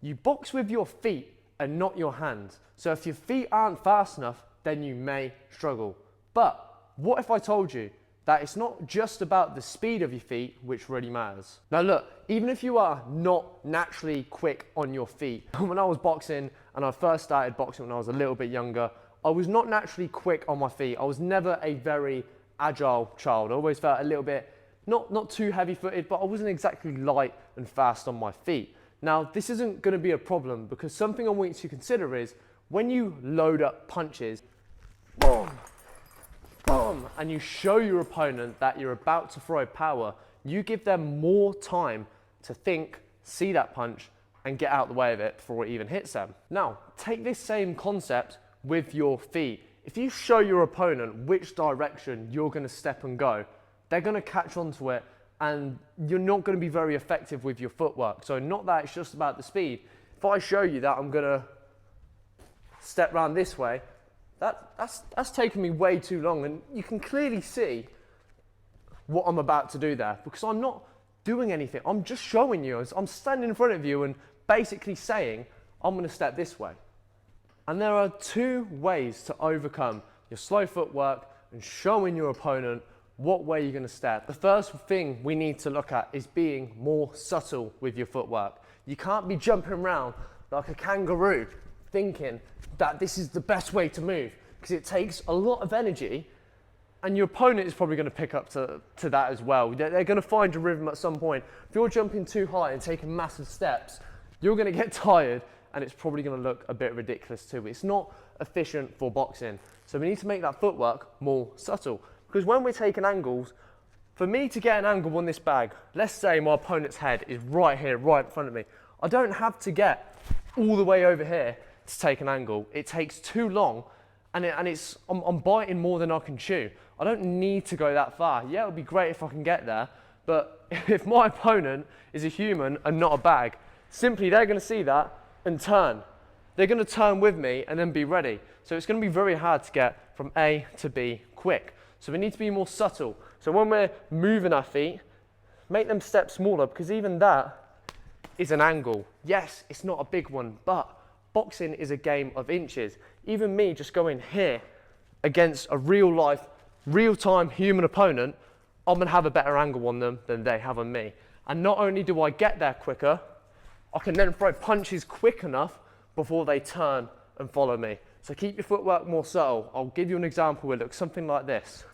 You box with your feet and not your hands. So if your feet aren't fast enough, then you may struggle. But what if I told you that it's not just about the speed of your feet which really matters? Now look, even if you are not naturally quick on your feet, when I was boxing and I first started boxing when I was a little bit younger, I was not naturally quick on my feet. I was never a very agile child. I always felt a little bit, not too heavy footed, but I wasn't exactly light and fast on my feet. Now, this isn't going to be a problem because something I want you to consider is when you load up punches, boom, boom, and you show your opponent that you're about to throw power, you give them more time to think, see that punch, and get out the way of it before it even hits them. Now, take this same concept with your feet. If you show your opponent which direction you're going to step and go, they're going to catch onto it and you're not going to be very effective with your footwork. So not that it's just about the speed. If I show you that I'm going to step around this way, that's taken me way too long, and you can clearly see what I'm about to do there because I'm not doing anything. I'm just showing you. I'm standing in front of you and basically saying I'm going to step this way. And there are two ways to overcome your slow footwork and showing your opponent what way you're going to step. The first thing we need to look at is being more subtle with your footwork. You can't be jumping around like a kangaroo thinking that this is the best way to move because it takes a lot of energy, and your opponent is probably going to pick up to that as well. They're going to find your rhythm at some point. If you're jumping too high and taking massive steps, you're going to get tired and it's probably going to look a bit ridiculous too. It's not efficient for boxing. So we need to make that footwork more subtle. Because when we're taking angles, for me to get an angle on this bag, let's say my opponent's head is right here, right in front of me. I don't have to get all the way over here to take an angle. It takes too long, and I'm biting more than I can chew. I don't need to go that far. Yeah, it would be great if I can get there, but if my opponent is a human and not a bag, simply they're going to see that and turn. They're going to turn with me and then be ready. So it's going to be very hard to get from A to B quick. So we need to be more subtle. So when we're moving our feet, make them step smaller because even that is an angle. Yes, it's not a big one, but boxing is a game of inches. Even me just going here against a real life, real time human opponent, I'm going to have a better angle on them than they have on me. And not only do I get there quicker, I can then throw punches quick enough before they turn and follow me. So keep your footwork more subtle. I'll give you an example where it looks something like this.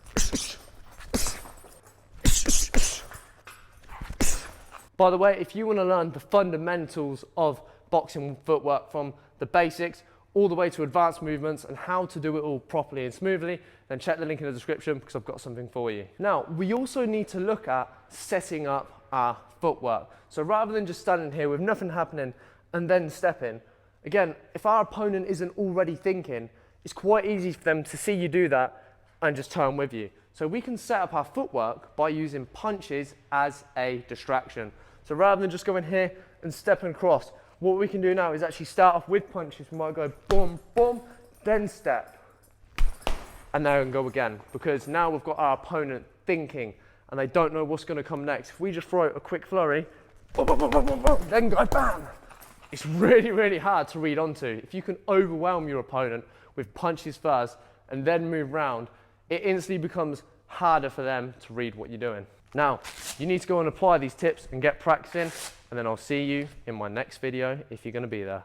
By the way, if you want to learn the fundamentals of boxing footwork from the basics all the way to advanced movements and how to do it all properly and smoothly, then check the link in the description because I've got something for you. Now, we also need to look at setting up our footwork. So rather than just standing here with nothing happening and then stepping, again, if our opponent isn't already thinking, it's quite easy for them to see you do that and just turn with you. So we can set up our footwork by using punches as a distraction. So rather than just going here and stepping across, what we can do now is actually start off with punches. We might go boom, boom, then step, and then go again, because now we've got our opponent thinking and they don't know what's going to come next. If we just throw a quick flurry, boom, boom, boom, boom, boom, boom, then go bam, it's really, really hard to read onto. If you can overwhelm your opponent with punches first and then move round, it instantly becomes harder for them to read what you're doing. Now, you need to go and apply these tips and get practicing, and then I'll see you in my next video if you're going to be there.